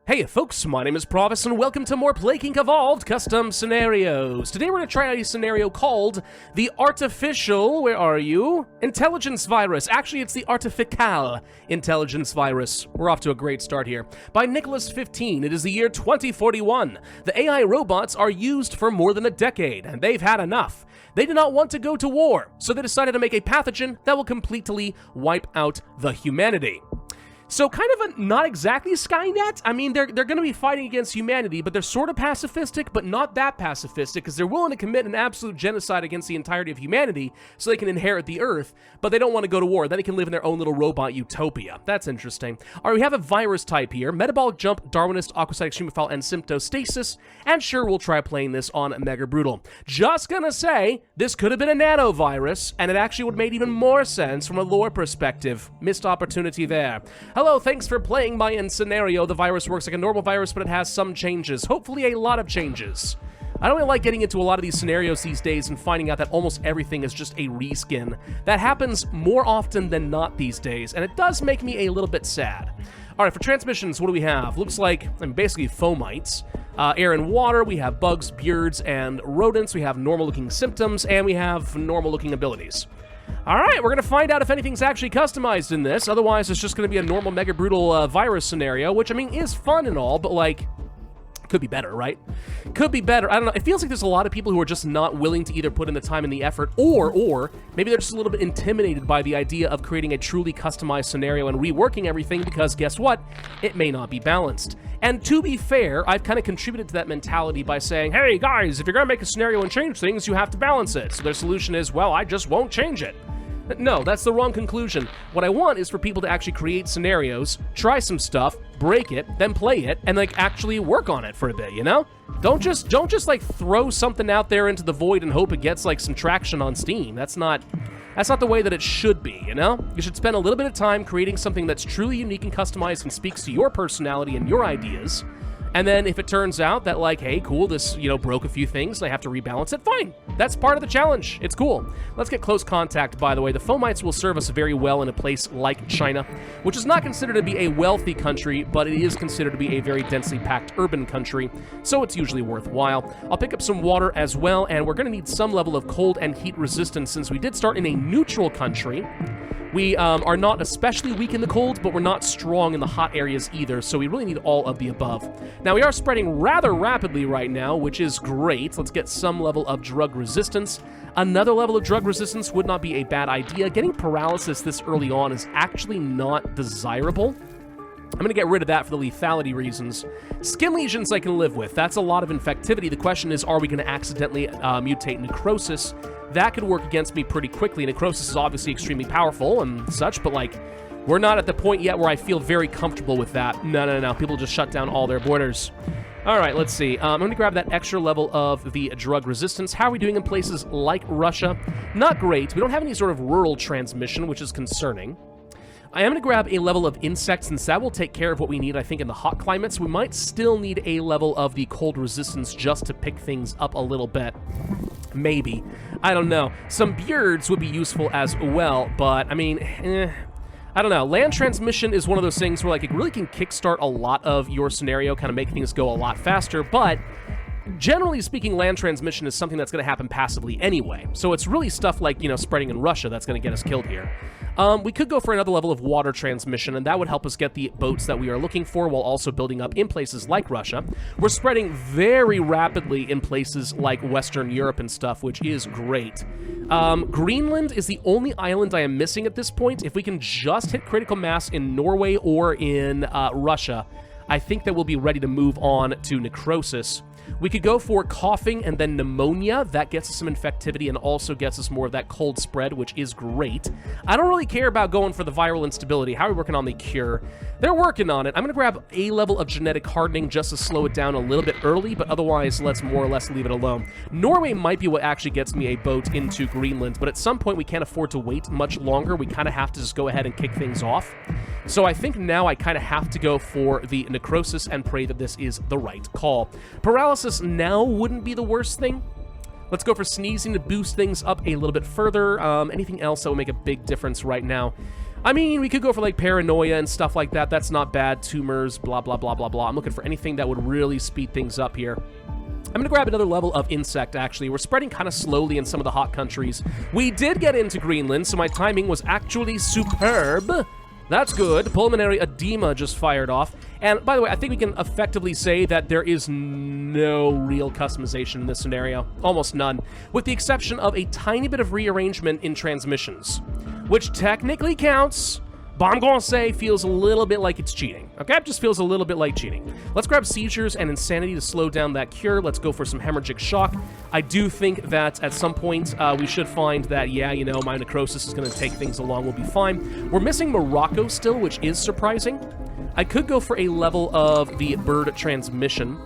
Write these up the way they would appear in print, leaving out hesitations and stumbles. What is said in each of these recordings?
Hey folks, my name is Pravus and welcome to more Plague Inc. Evolved Custom Scenarios. Today we're going to try out a scenario called the Artificial, where are you? Intelligence Virus. Actually, it's the Artificial Intelligence Virus. We're off to a great start here. By Nicholas 15, it is the year 2041. The AI robots are used for more than a decade, and they've had enough. They did not want to go to war, so they decided to make a pathogen that will completely wipe out the humanity. So kind of a not exactly Skynet. I mean, they're going to be fighting against humanity, but they're sort of pacifistic, but not that pacifistic, because they're willing to commit an absolute genocide against the entirety of humanity so they can inherit the Earth, but they don't want to go to war. Then they can live in their own little robot utopia. That's interesting. All right, we have a virus type here. Metabolic jump, Darwinist, aquatic extremophile, and symptostasis. And sure, we'll try playing this on Mega Brutal. Just gonna say, this could have been a nanovirus, and it actually would have made even more sense from a lore perspective. Missed opportunity there. Hello, thanks for playing my scenario. The virus works like a normal virus, but it has some changes. Hopefully a lot of changes. I don't really like getting into a lot of these scenarios these days and finding out that almost everything is just a reskin. That happens more often than not these days, and it does make me a little bit sad. Alright, for transmissions, what do we have? Looks like, basically fomites. Air and water, we have bugs, beards, and rodents. We have normal-looking symptoms, and we have normal-looking abilities. Alright, we're going to find out if anything's actually customized in this. Otherwise, it's just going to be a normal Mega Brutal virus scenario, which, I mean, is fun and all, but, like, could be better, right? Could be better. I don't know. It feels like there's a lot of people who are just not willing to either put in the time and the effort, or maybe they're just a little bit intimidated by the idea of creating a truly customized scenario and reworking everything because, guess what? It may not be balanced. And to be fair, I've kind of contributed to that mentality by saying, hey, guys, if you're going to make a scenario and change things, you have to balance it. So their solution is, well, I just won't change it. No, that's the wrong conclusion. What I want is for people to actually create scenarios, try some stuff, break it, then play it, and like actually work on it for a bit, you know? Don't just like throw something out there into the void and hope it gets like some traction on Steam. That's not the way that it should be, you know? You should spend a little bit of time creating something that's truly unique and customized and speaks to your personality and your ideas. And then if it turns out that, like, hey, cool, this, you know, broke a few things, and I have to rebalance it, fine. That's part of the challenge. It's cool. Let's get close contact, by the way. The fomites will serve us very well in a place like China, which is not considered to be a wealthy country, but it is considered to be a very densely packed urban country, so it's usually worthwhile. I'll pick up some water as well, and we're going to need some level of cold and heat resistance since we did start in a neutral country. We are not especially weak in the cold, but we're not strong in the hot areas either, so we really need all of the above. Now, we are spreading rather rapidly right now, which is great. Let's get some level of drug resistance. Another level of drug resistance would not be a bad idea. Getting paralysis this early on is actually not desirable. I'm going to get rid of that for the lethality reasons. Skin lesions I can live with. That's a lot of infectivity. The question is, are we going to accidentally mutate necrosis? That could work against me pretty quickly. Necrosis is obviously extremely powerful and such, but like, we're not at the point yet where I feel very comfortable with that. No. People just shut down all their borders. All right, let's see. I'm going to grab that extra level of the drug resistance. How are we doing in places like Russia? Not great. We don't have any sort of rural transmission, which is concerning. I am going to grab a level of insects, since that will take care of what we need, I think, in the hot climates. We might still need a level of the cold resistance just to pick things up a little bit. Maybe. I don't know. Some beards would be useful as well, but, I mean, I don't know. Land transmission is one of those things where, like, it really can kickstart a lot of your scenario, kind of make things go a lot faster, but generally speaking, land transmission is something that's going to happen passively anyway. So it's really stuff like, you know, spreading in Russia that's going to get us killed here. We could go for another level of water transmission, and that would help us get the boats that we are looking for while also building up in places like Russia. We're spreading very rapidly in places like Western Europe and stuff, which is great. Greenland is the only island I am missing at this point. If we can just hit critical mass in Norway or in Russia, I think that we'll be ready to move on to necrosis. We could go for coughing and then pneumonia. That gets us some infectivity and also gets us more of that cold spread, which is great. I don't really care about going for the viral instability. How are we working on the cure? They're working on it. I'm going to grab a level of genetic hardening just to slow it down a little bit early, but otherwise, let's more or less leave it alone. Norway might be what actually gets me a boat into Greenland, but at some point, we can't afford to wait much longer. We kind of have to just go ahead and kick things off. So I think now I kind of have to go for the necrosis and pray that this is the right call. Paralysis now wouldn't be the worst thing. Let's go for sneezing to boost things up a little bit further. Anything else that will make a big difference right now? I mean, we could go for, like, paranoia and stuff like that. That's not bad. Tumors, blah, blah, blah, blah, blah. I'm looking for anything that would really speed things up here. I'm going to grab another level of insect, actually. We're spreading kind of slowly in some of the hot countries. We did get into Greenland, so my timing was actually superb. That's good. Pulmonary edema just fired off. And, by the way, I think we can effectively say that there is no real customization in this scenario. Almost none. With the exception of a tiny bit of rearrangement in transmissions, which technically counts, but I'm going to say feels a little bit like it's cheating. Okay? It just feels a little bit like cheating. Let's grab seizures and insanity to slow down that cure. Let's go for some hemorrhagic shock. I do think that at some point we should find that, yeah, you know, my necrosis is going to take things along. We'll be fine. We're missing Morocco still, which is surprising. I could go for a level of the bird transmission.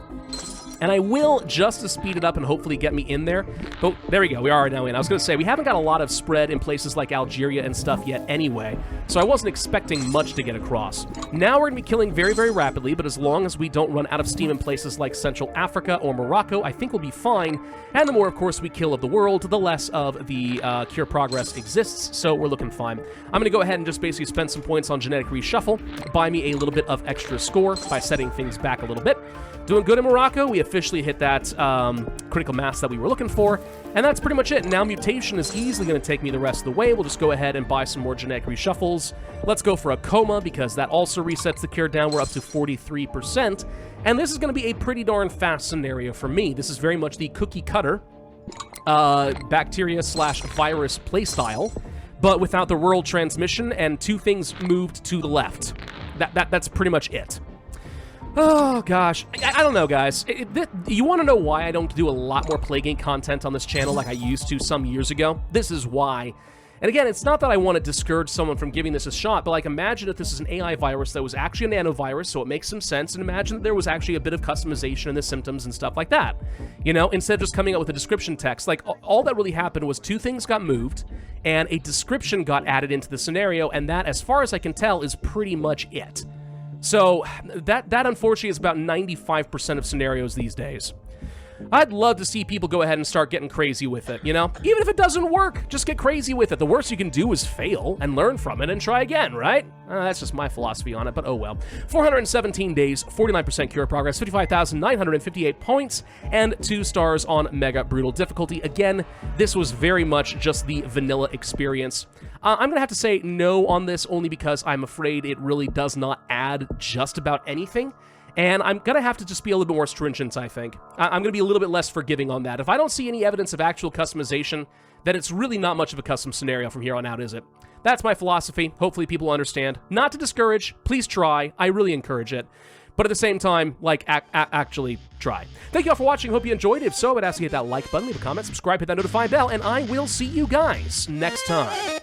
And I will, just to speed it up and hopefully get me in there. But there we go, we are now in. I was going to say, we haven't got a lot of spread in places like Algeria and stuff yet anyway, so I wasn't expecting much to get across. Now we're going to be killing very, very rapidly, but as long as we don't run out of steam in places like Central Africa or Morocco, I think we'll be fine. And the more, of course, we kill of the world, the less of the cure progress exists, so we're looking fine. I'm going to go ahead and just basically spend some points on genetic reshuffle, buy me a little bit of extra score by setting things back a little bit. Doing good in Morocco. We officially hit that critical mass that we were looking for, and that's pretty much it. Now mutation is easily going to take me the rest of the way. We'll just go ahead and buy some more genetic reshuffles. Let's go for a coma, because that also resets the cure down. We're up to 43%, and this is going to be a pretty darn fast scenario for me. This is very much the cookie cutter bacteria/virus playstyle, but without the world transmission, and two things moved to the left. That's pretty much it. Oh, gosh. I don't know, guys. You want to know why I don't do a lot more Plague Inc. content on this channel like I used to some years ago? This is why. And again, it's not that I want to discourage someone from giving this a shot, but like imagine if this is an AI virus that was actually a nanovirus, so it makes some sense, and imagine that there was actually a bit of customization in the symptoms and stuff like that. You know, instead of just coming up with a description text, like all that really happened was two things got moved, and a description got added into the scenario, and that, as far as I can tell, is pretty much it. So, that unfortunately is about 95% of scenarios these days. I'd love to see people go ahead and start getting crazy with it, you know? Even if it doesn't work, just get crazy with it. The worst you can do is fail and learn from it and try again, right? That's just my philosophy on it, but oh well. 417 days, 49% cure progress, 55,958 points, and 2 stars on Mega Brutal difficulty. Again, this was very much just the vanilla experience. I'm going to have to say no on this only because I'm afraid it really does not add just about anything. And I'm going to have to just be a little bit more stringent, I think. I'm going to be a little bit less forgiving on that. If I don't see any evidence of actual customization, then it's really not much of a custom scenario from here on out, is it? That's my philosophy. Hopefully people understand. Not to discourage. Please try. I really encourage it. But at the same time, like, actually try. Thank you all for watching. Hope you enjoyed. If so, I'd ask you to hit that like button, leave a comment, subscribe, hit that notify bell, and I will see you guys next time.